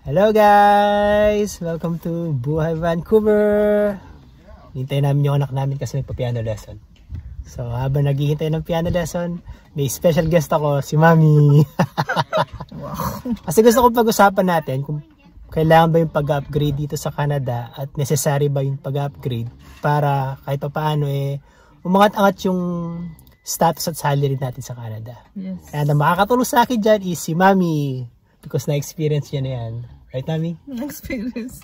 Hello guys! Welcome to Buhay Vancouver! Hintayin namin yung anak namin kasi may pa-piano lesson. So habang naghihintay ng piano lesson, may special guest ako, si Mami. Kasi gusto ko pag-usapan natin kung kailangan ba yung pag-upgrade dito sa Canada at necessary ba yung pag-upgrade para kahit pa paano umangat-angat yung status at salary natin sa Canada. Yes. Kaya na makakatulong sa akin dyan is si Mami. Because na-experience niya na yan. Right, Mami? Na-experience.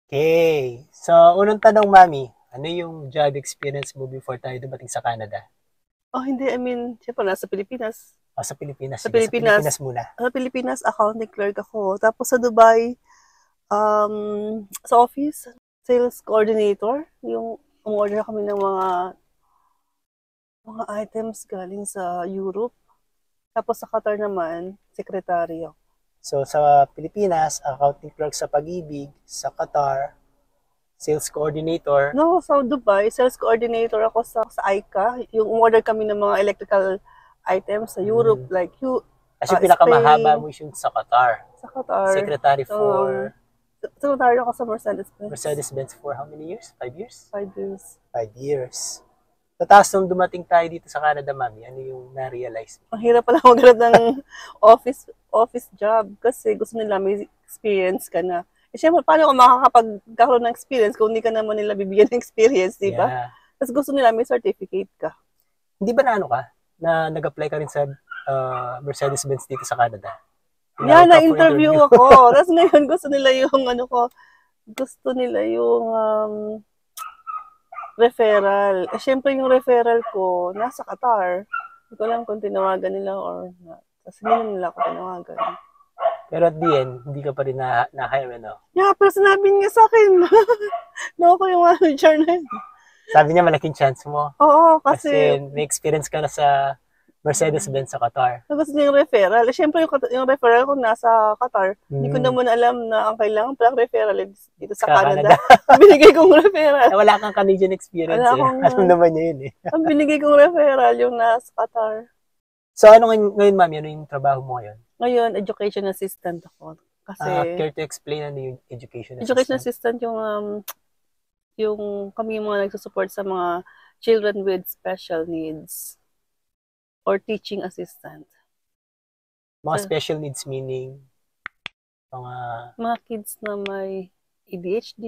Okay. So, unang tanong, Mami. Ano yung job experience mo before tayo dumating sa Canada? Oh, hindi. I mean, syempre nasa Pilipinas. Sa Pilipinas. Sa Sige, Pilipinas. Sa Pilipinas muna. Sa Pilipinas, accounting clerk ako. Tapos sa Dubai, sa office, sales coordinator. Yung umorder kami ng mga items galing sa Europe. Tapos sa Qatar naman, sekretaryo. So, sa Pilipinas, accounting clerk sa Pag-ibig, sa Qatar, sales coordinator. No, sa Dubai, sales coordinator ako sa ICA. Yung umorder kami ng mga electrical items sa Europe, like Kasi pinakamahaba mo yung sa Qatar. sa Qatar. Secretary for Secretary ako sa Mercedes-Benz. Mercedes-Benz for how many years? 5 years? 5 years. 5 years. Tapos nung dumating tayo dito sa Canada, Mami, ano yung na-realize mo? Ang hirap pala maghanap ng office job kasi gusto nila may experience ka na. Eh, syempre, paano ka makakapagkaroon ng experience kung hindi ka naman nila bibigyan ng experience, di ba? Yeah. Tapos gusto nila may certificate ka. Hindi ba na ano ka? Na nag-apply ka rin sa Mercedes-Benz dito sa Canada? Yeah, na-interview ako. Tapos ngayon gusto nila yung gusto nila yung referral. Eh, syempre yung referral ko nasa Qatar. Hindi ko alam kung tinawagan nila or not. Kasi hindi nila ako tinawagan. Pero at the end, hindi ka pa rin na-hire, no? Yeah, pero sinabi niya sa akin na ako yung manager na yun. Sabi niya malaking chance mo. Oo, Kasi may experience ka na sa Mercedes-Benz sa Qatar. gusto niya yung referral. Eh, syempre yung referral ko nasa Qatar. Hindi ko naman alam na ang kailangan palang referral dito sa Canada. Binigay kong referral. Wala kang Canadian experience Alam naman niya yun Ang binigay kong referral yung nasa Qatar. So ano ngayon, Mami? Ano yung trabaho mo ngayon? Ngayon, education assistant ako. Kasi care to explain ano yung education assistant? Education assistant yung kami yung mga nagsusupport sa mga children with special needs or teaching assistant. Mga special needs meaning? Mga kids na may ADHD,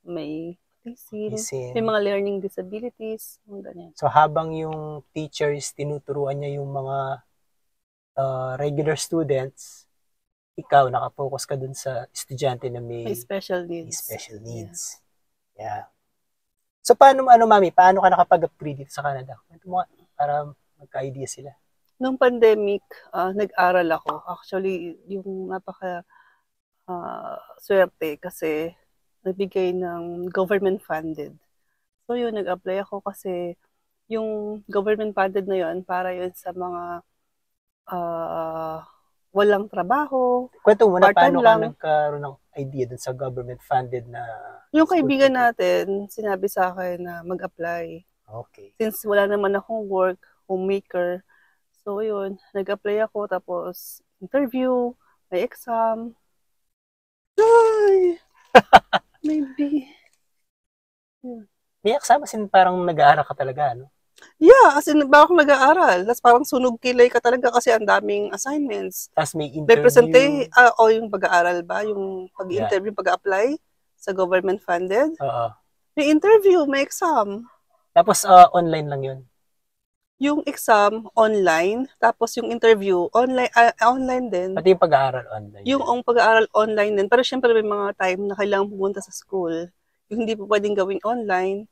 may autism, may mga learning disabilities, mga ganyan. So habang yung teachers tinuturuan niya yung mga regular students, ikaw nakafocus ka dun sa estudyante na may special needs. Special needs. Yeah. So paano Mami, paano ka nakapag-upgrade dito sa Canada? Para magka-idea sila. Nung pandemic, nag-aral ako. Actually, yung napaka swerte kasi nabigay ng government funded. So yun, nag-apply ako kasi yung government funded na yun para yun sa mga walang trabaho. Kwento mo na paano ka nagkaroon ng idea dun sa government funded na yung kaibigan natin, sinabi sa akin na mag-apply. Okay. Since wala naman akong work, homemaker. So yun, nag-apply ako tapos interview, may exam. Ay! Maybe. Yeah. May exam as in parang nag-aaral ka talaga, no? Yeah, as in ba ako nag-aaral. Tapos parang sunog kilay ka talaga kasi ang daming assignments. Tapos may interview. O yung pag-aaral ba? Yung pag-interview, pag-apply sa government funded? Oo. May interview, may exam. Tapos online lang yun? Yung exam, online. Tapos yung interview, online din. Pati yung pag-aaral online? Yung pag-aaral online din. Pero syempre may mga time na kailangan pumunta sa school. Yung hindi po pwedeng gawing online.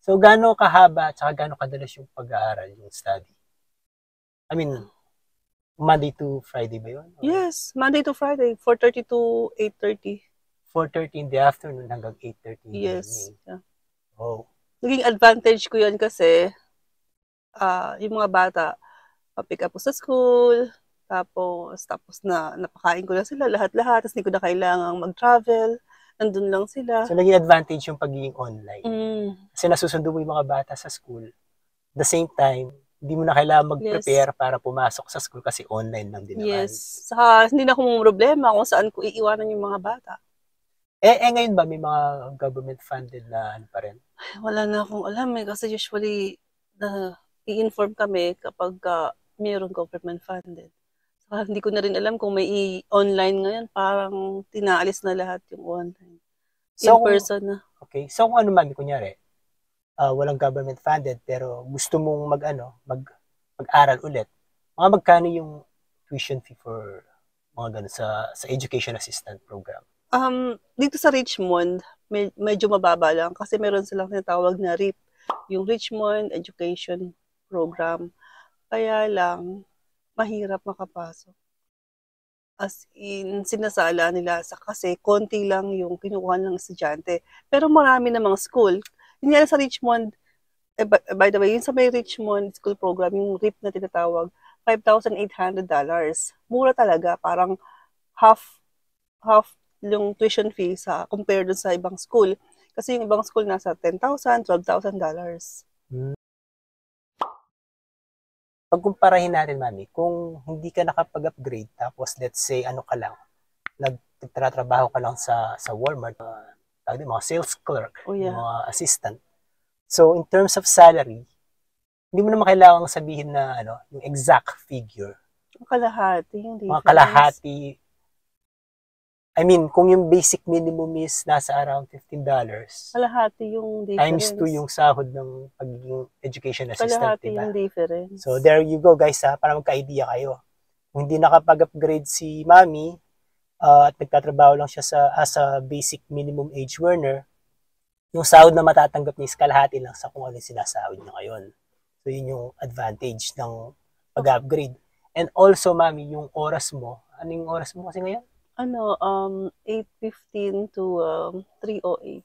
So, gaano kahaba at saka gaano kadalas yung pag-aaral, yung study? I mean, Monday to Friday ba yun? Or? Yes, Monday to Friday, 4:30 to 8:30. 4:30 in the afternoon hanggang 8:30 in the evening. Yeah. Oh. Naging advantage ko yun kasi yung mga bata, pick up ko sa school, tapos na napakain ko na sila lahat-lahat, tapos hindi ko na kailangang mag-travel, nandun lang sila. So, naging advantage yung pagiging online. Mm. Kasi nasusundo mo yung mga bata sa school. At the same time, hindi mo na kailangan mag-prepare para pumasok sa school kasi online lang din naman. Yes. Saka hindi na akong problema kung saan ko iiwanan yung mga bata. Ngayon ba may mga government funded na ano pa rin? Wala na akong alam kasi usually i-inform kami kapag mayroong government funded. Saka hindi ko na rin alam kung may online ngayon, parang tinaalis na lahat yung online. In person na. Okay. So kung ano mami, kunyari, walang government funded pero gusto mong mag-aral ulit, mga magkano yung tuition fee for mga ganun sa education assistant program? Dito sa Richmond, medyo mababa lang kasi meron silang tinatawag na REAP, yung Richmond Education Program. Kaya lang, mahirap makapasok. As in, sinasala nila kasi konti lang yung kinukuha ng estudyante. Pero marami na mga school. Hindi sa Richmond, by the way, yun sa may Richmond School Program, yung REAP na tinatawag, $5,800. Mura talaga, parang half yung tuition fee compared dun sa ibang school. Kasi yung ibang school nasa $10,000, $12,000. Pagkumparahin natin, mami, kung hindi ka nakapag-upgrade, tapos let's say, nagtatrabaho ka lang sa Walmart, mga sales clerk, mga assistant. So, in terms of salary, hindi mo naman kailangang sabihin na yung exact figure. Kalahati yung difference. Mga kalahati. I mean, kung yung basic minimum is nasa around $15, kalahati yung times difference. 2 yung sahod ng pagiging education assistant, kalahati yung difference. So, there you go, guys, para magka-idea kayo. Kung hindi nakapag-upgrade si mami, at nagtatrabaho lang siya as a basic minimum age earner, yung sahod na matatanggap niya is kalahati lang sa kung ano yung sinasahod niya ngayon. So, yun yung advantage ng pag-upgrade. And also, mami, yung oras mo, ano yung oras mo kasi ngayon? 8:15 to 3:08.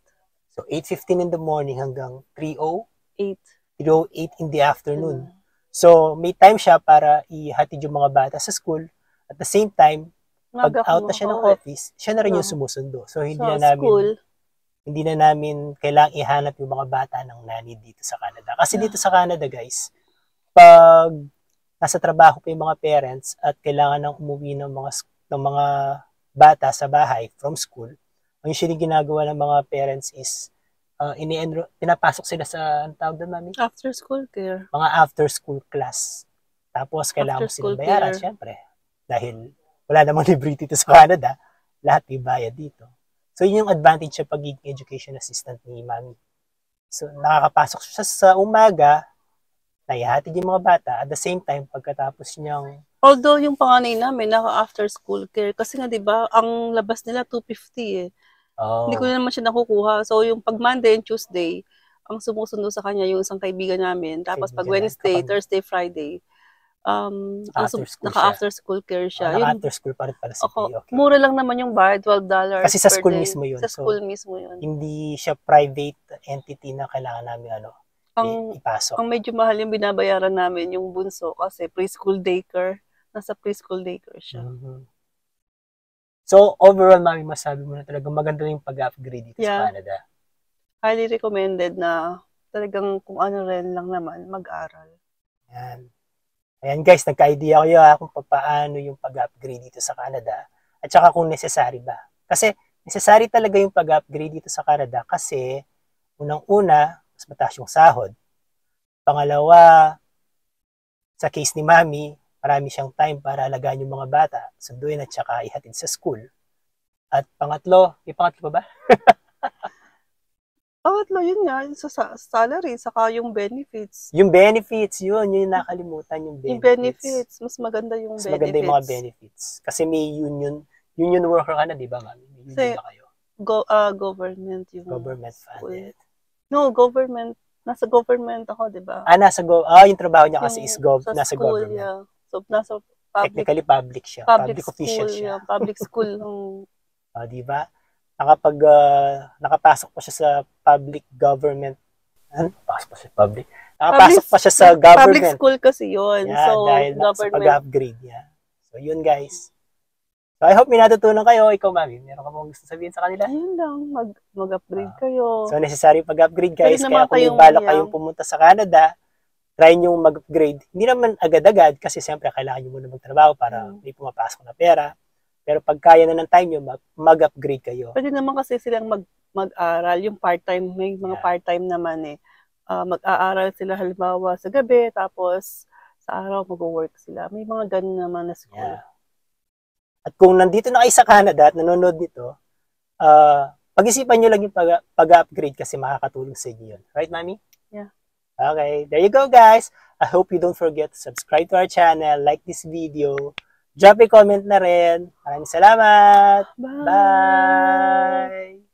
So, 8:15 in the morning hanggang 3:08 in the afternoon. So, may time siya para ihatid yung mga bata sa school. At the same time, pag out na siya ng office, siya na rin yung sumusundo. So, hindi na namin kailangang ihanap yung mga bata ng nanny dito sa Canada. Kasi dito sa Canada, guys, pag nasa trabaho pa yung mga parents at kailangan nang umuwi ng mga bata sa bahay from school, ang usually ginagawa ng mga parents is pinapasok sila sa, ang tawag doon, mami? After school care. Mga after school class. Tapos kailangan mo silang bayaran, syempre. Dahil wala namang libre dito sa Canada, lahat may bayad dito. So, yun yung advantage sa pagiging education assistant ni mami. So, nakakapasok siya sa umaga, naihatid yung mga bata, at the same time, pagkatapos niyang although yung panganay namin naka-after school care kasi nga 'di ba, ang labas nila 250 eh. Hindi ko na naman siya nakukuha. So yung pag Monday and Tuesday, ang sumusundo sa kanya yung isang kaibigan namin. Tapos pag Wednesday, Thursday, Friday, naka-after school care siya. Naka-after school pa rin pala si okay. Mura lang naman yung bayad, $12 kasi sa school mismo yun. Sa school mismo yun. Hindi siya private entity na kailangan namin ipasok. Ang medyo mahal yung binabayaran namin yung bunso kasi preschool daycare. Nasa preschool daycare siya. Mm-hmm. So, overall, mami, masabi mo na talagang maganda yung pag-upgrade dito sa Canada. Highly recommended na talagang kung ano rin lang naman, mag-aral. Yan. Ayan guys, nagka-idea kayo kung paano yung pag-upgrade dito sa Canada at saka kung necessary ba. Kasi necessary talaga yung pag-upgrade dito sa Canada kasi unang-una, mas mataas yung sahod. Pangalawa, sa case ni mami, marami siyang time para alagaan yung mga bata, sunduin at saka ihatid sa school. At pangatlo, may pangatlo pa ba? Pangatlo, yun nga, sa salary, saka yung benefits. Yung benefits, yun nakalimutan yung benefits. Yung benefits, mas maganda yung benefits. Mas maganda yung mga benefits. Kasi may union worker ka na, di ba, mami? May union na kayo. Government yung government funded. No, government. Nasa government ako, di ba? Yung trabaho niya kasi is nasa school, government. Yeah. So, nasa technically public siya. Public official siya. Public school. Di ba? Nakapasok po siya sa public government Pasok pa siya public. Nakapasok pa siya sa Public government. school kasi yun. Yeah, So, dahil sa government. pag-upgrade niya. So, yun guys. So, I hope may natutunan kayo. Ikaw, Mami, meron ka mong gusto sabihin sa kanila? Ayun lang, mag-upgrade kayo. So, necessary pag-upgrade guys. Pwede naman Kaya kung may kayong balak yan. kayong pumunta sa Canada, try nyo mag-upgrade. Hindi naman agad-agad kasi siyempre kailangan nyo muna magtrabaho para may pumapasok na pera. Pero pag kaya na ng time nyo, mag-upgrade kayo. Pwede naman kasi silang mag-aral. Yung part-time, may mga part-time naman eh. Mag-aaral sila halimbawa sa gabi, tapos sa araw mag-work sila. May mga ganun naman na school. Yeah. At kung nandito na kayo sa Canada at nanonood nito, pag-isipan nyo lang yung pag-upgrade kasi makakatulong sa inyo yun. Right, Mami? Yeah. Okay, there you go guys. I hope you don't forget to subscribe to our channel, like this video, drop a comment na rin. Maraming salamat. Bye! Bye!